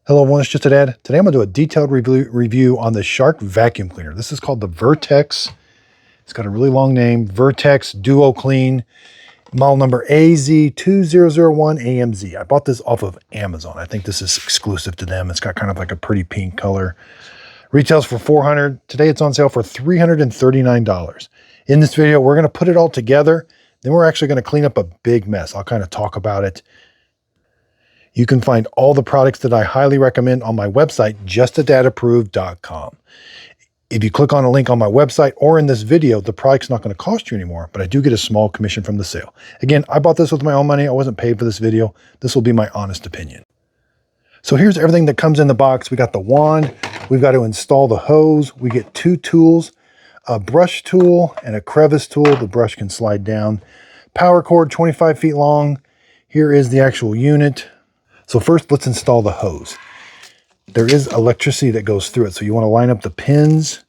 Hello everyone, it's just a dad. Today I'm going to do a detailed review on the Shark vacuum cleaner. This is called the Vertex. It's got a really long name, Vertex DuoClean, model number AZ2001AMZ. I bought this off of Amazon. I think this is exclusive to them. It's got kind of like a pretty pink color. Retails for $400. Today it's on sale for $339. In this video, we're going to put it all together. Then we're actually going to clean up a big mess. I'll kind of talk about it. You can find all the products that I highly recommend on my website, justadadapproved.com. If you click on a link on my website or in this video, the product's not going to cost you anymore, but I do get a small commission from the sale. Again, I bought this with my own money. I wasn't paid for this video. This will be my honest opinion. So here's everything that comes in the box. We got the wand. We've got to install the hose. We get two tools, a brush tool and a crevice tool. The brush can slide down. Power cord, 25 feet long. Here is the actual unit. So first, let's install the hose. There is electricity that goes through it, so you want to line up the pins,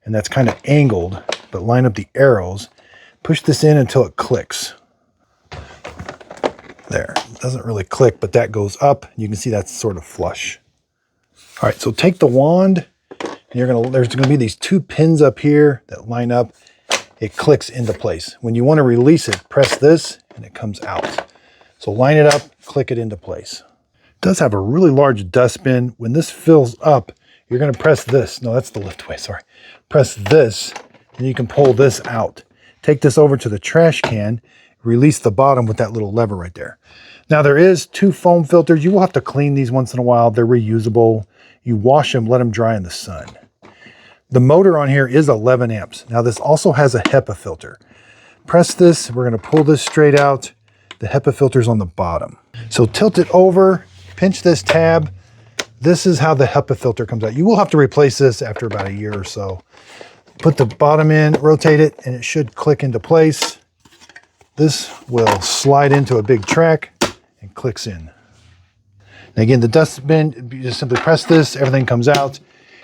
and that's kind of angled, but line up the arrows. Push this in until it clicks. There, it doesn't really click, but that goes up. You can see that's sort of flush. All right, so take the wand, and there's going to be these two pins up here that line up. It clicks into place. When you want to release it, press this, and it comes out. So line it up, click it into place. It does have a really large dustbin. When this fills up, you're going to press this. No, that's the lift way, sorry. Press this, and you can pull this out. Take this over to the trash can, release the bottom with that little lever right there. Now there is two foam filters. You will have to clean these once in a while. They're reusable. You wash them, let them dry in the sun. The motor on here is 11 amps. Now this also has a HEPA filter. Press this, we're going to pull this straight out. The HEPA filter's on the bottom. So tilt it over, pinch this tab. This is how the HEPA filter comes out. You will have to replace this after about a year or so. Put the bottom in, rotate it, and it should click into place. This will slide into a big track and clicks in. And again, the dustbin, you just simply press this, everything comes out.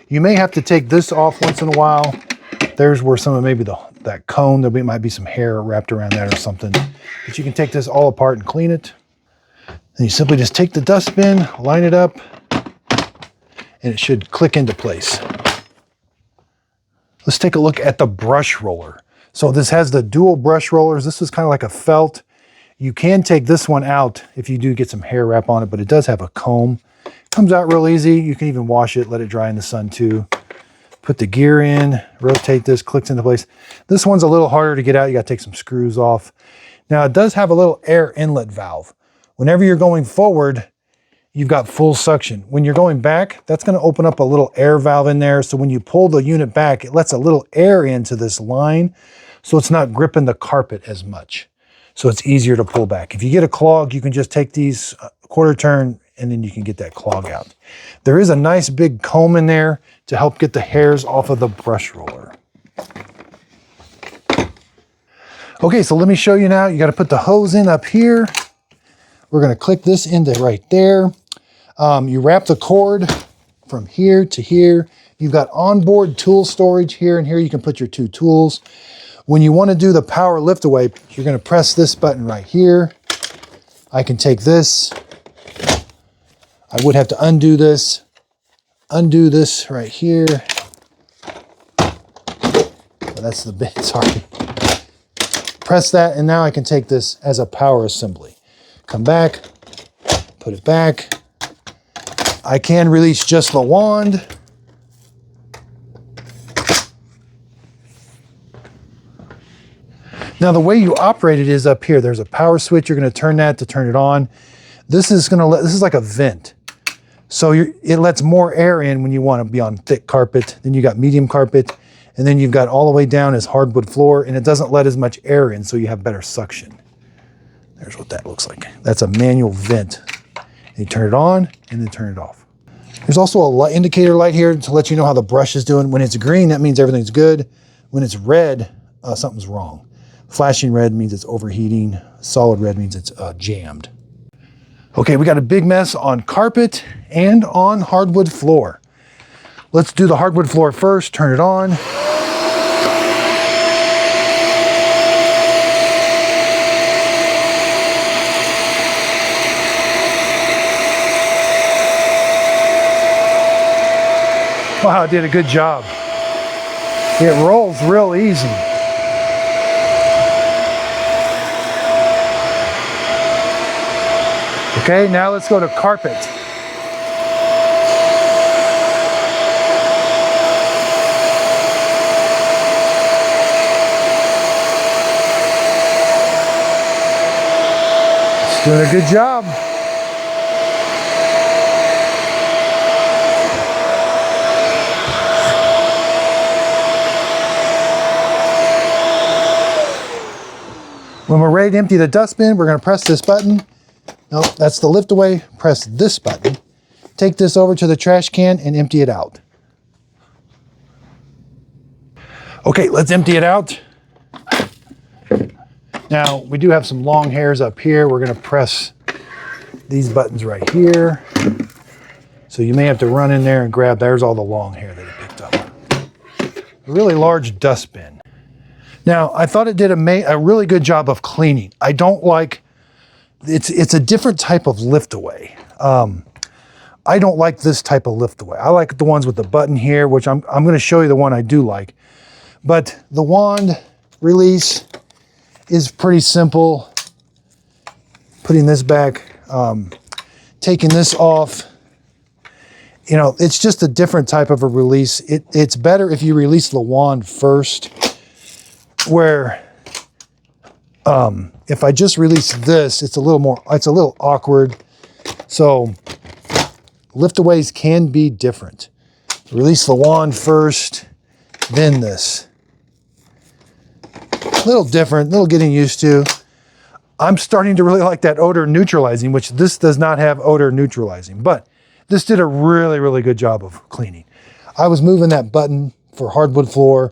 You may have to take this off once in a while. There's where some of maybe that cone, might be some hair wrapped around that or something. But you can take this all apart and clean it. And you simply just take the dustbin, line it up, and it should click into place. Let's take a look at the brush roller. So this has the dual brush rollers. This is kind of like a felt. You can take this one out if you do get some hair wrap on it, but it does have a comb. It comes out real easy. You can even wash it, let it dry in the sun too. Put the gear in, rotate this, clicks into place. This one's a little harder to get out. You got to take some screws off. Now it does have a little air inlet valve. Whenever you're going forward, you've got full suction. When you're going back, that's going to open up a little air valve in there. So when you pull the unit back, it lets a little air into this line. So it's not gripping the carpet as much. So it's easier to pull back. If you get a clog, you can just take these quarter turn and then you can get that clog out. There is a nice big comb in there to help get the hairs off of the brush roller. Okay, so let me show you now. You got to put the hose in up here. We're going to click this into right there. You wrap the cord from here to here. You've got onboard tool storage here, and here you can put your two tools. When you want to do the power lift away, you're going to press this button right here. I can take this. I would have to undo this right here. Oh, that's the bit, sorry. Press that, and now I can take this as a power assembly. Come back, put it back. I can release just the wand. Now the way you operate it is up here. There's a power switch. You're going to turn that to turn it on. This is like a vent. So it lets more air in when you want to be on thick carpet. Then you got medium carpet, and then you've got all the way down as hardwood floor, and it doesn't let as much air in, so you have better suction. There's what that looks like. That's a manual vent. And you turn it on and then turn it off. There's also a indicator light here to let you know how the brush is doing. When it's green, that means everything's good. When it's red, something's wrong. Flashing red means it's overheating. Solid red means it's jammed. Okay, we got a big mess on carpet and on hardwood floor. Let's do the hardwood floor first, turn it on. Wow, it did a good job. It rolls real easy. Okay, now let's go to carpet. It's doing a good job. When we're ready to empty the dustbin, we're going to press this button. Nope, that's the lift away. Press this button. Take this over to the trash can and empty it out. Okay, let's empty it out. Now, we do have some long hairs up here. We're going to press these buttons right here. So you may have to run in there and grab, there's all the long hair that it picked up. A really large dustbin. Now, I thought it did a really good job of cleaning. I don't like, it's a different type of lift away. I don't like this type of lift away. I like the ones with the button here, which I'm going to show you the one I do like. But the wand release is pretty simple. Putting this back, taking this off. You know, it's just a different type of a release. It's better if you release the wand first. Where if I just release this, it's a little awkward. So liftaways can be different. Release the wand first, then this. A little different, a little getting used to. I'm starting to really like that odor neutralizing, which this does not have odor neutralizing, but this did a really, really good job of cleaning. I was moving that button for hardwood floor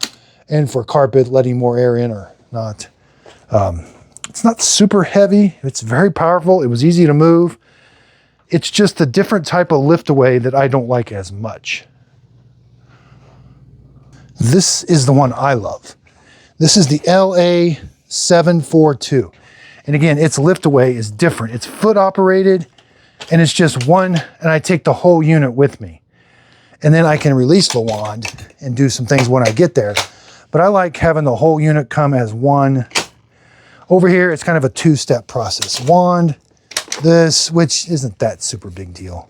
and for carpet, letting more air in or not. It's not super heavy. It's very powerful. It was easy to move. It's just a different type of lift away that I don't like as much. This is the one I love. This is the LA742. And again, its lift away is different. It's foot operated and it's just one, and I take the whole unit with me. And then I can release the wand and do some things when I get there. But I like having the whole unit come as one. Over here, it's kind of a two-step process. Wand, this, which isn't that super big deal.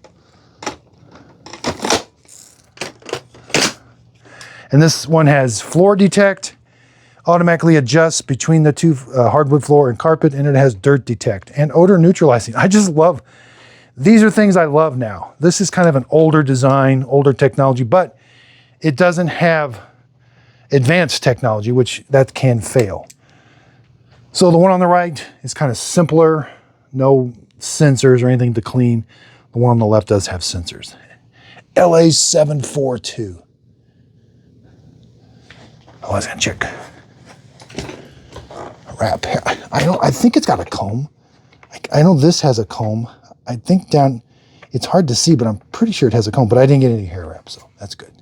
And this one has floor detect, automatically adjusts between the two hardwood floor and carpet, and it has dirt detect and odor neutralizing. I just love, these are things I love now. This is kind of an older design, older technology, but it doesn't have advanced technology, which that can fail. So the one on the right is kind of simpler, no sensors or anything to clean. The one on the left does have sensors. LA742. Oh, I was gonna check. Wrap hair. I think it's got a comb. I know this has a comb. I think down, it's hard to see, but I'm pretty sure it has a comb, but I didn't get any hair wrap, so that's good.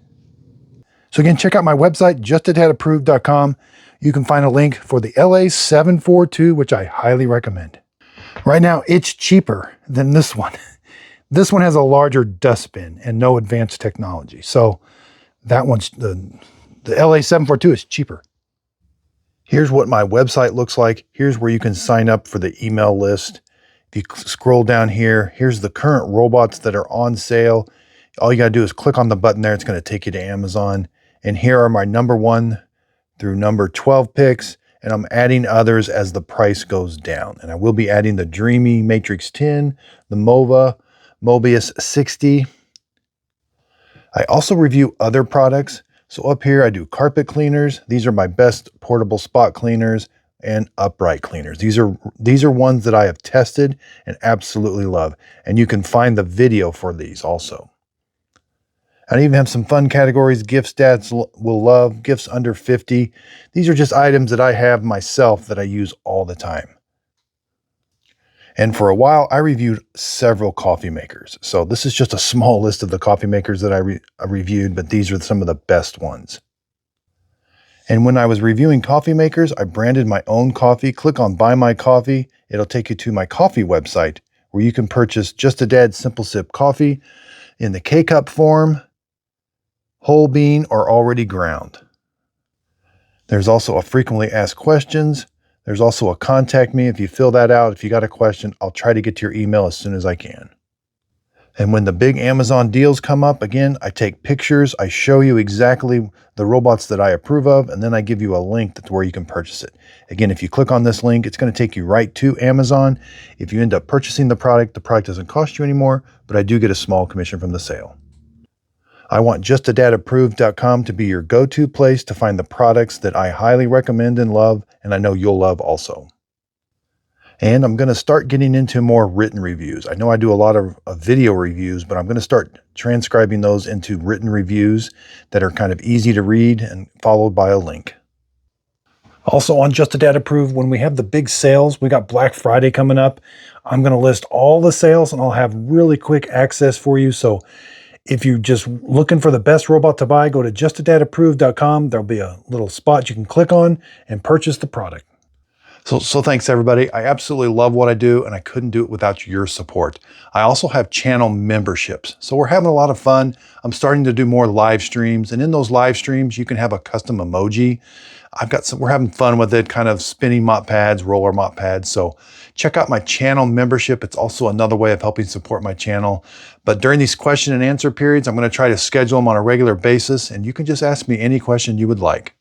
So again, check out my website, justadadapproved.com. You can find a link for the LA742, which I highly recommend. Right now, it's cheaper than this one. This one has a larger dustbin and no advanced technology. So that one's, the LA742 is cheaper. Here's what my website looks like. Here's where you can sign up for the email list. If you scroll down here, here's the current robots that are on sale. All you gotta do is click on the button there. It's gonna take you to Amazon. And here are my number 1 through number 12 picks. And I'm adding others as the price goes down. And I will be adding the Dreamy Matrix 10, the Mova, Mobius 60. I also review other products. So up here, I do carpet cleaners. These are my best portable spot cleaners and upright cleaners. These are ones that I have tested and absolutely love. And you can find the video for these also. I even have some fun categories. Gifts dads will love, gifts under 50. These are just items that I have myself that I use all the time. And for a while, I reviewed several coffee makers. So this is just a small list of the coffee makers that I reviewed, but these are some of the best ones. And when I was reviewing coffee makers, I branded my own coffee. Click on Buy My Coffee. It'll take you to my coffee website where you can purchase Just a Dad Simple Sip coffee in the K-Cup form, whole bean, or already ground. There's also a frequently asked questions. There's also a contact me. If you fill that out, if you got a question, I'll try to get to your email as soon as I can. And when the big Amazon deals come up, again, I take pictures, I show you exactly the robots that I approve of, and then I give you a link to where you can purchase it. Again, if you click on this link, it's going to take you right to Amazon. If you end up purchasing the product doesn't cost you anymore, but I do get a small commission from the sale. I want JustADadApproved.com to be your go-to place to find the products that I highly recommend and love, and I know you'll love also. And I'm going to start getting into more written reviews. I know I do a lot of video reviews, but I'm going to start transcribing those into written reviews that are kind of easy to read and followed by a link. Also on Just a Dad Approved, when we have the big sales, we got Black Friday coming up. I'm going to list all the sales and I'll have really quick access for you. So if you're just looking for the best robot to buy, go to JustADadApproved.com. There'll be a little spot you can click on and purchase the product. So thanks everybody. I absolutely love what I do and I couldn't do it without your support. I also have channel memberships. So we're having a lot of fun. I'm starting to do more live streams, and in those live streams, you can have a custom emoji. We're having fun with it, kind of spinning mop pads, roller mop pads. So check out my channel membership. It's also another way of helping support my channel. But during these question and answer periods, I'm going to try to schedule them on a regular basis, and you can just ask me any question you would like.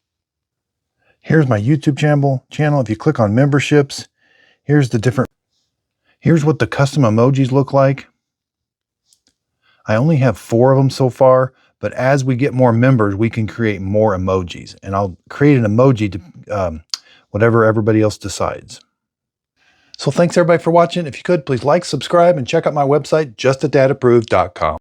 Here's my YouTube channel. If you click on memberships, here's what the custom emojis look like. I only have 4 of them so far, but as we get more members, we can create more emojis, and I'll create an emoji to whatever everybody else decides. So thanks everybody for watching. If you could, please like, subscribe, and check out my website, JustADadApproved.com.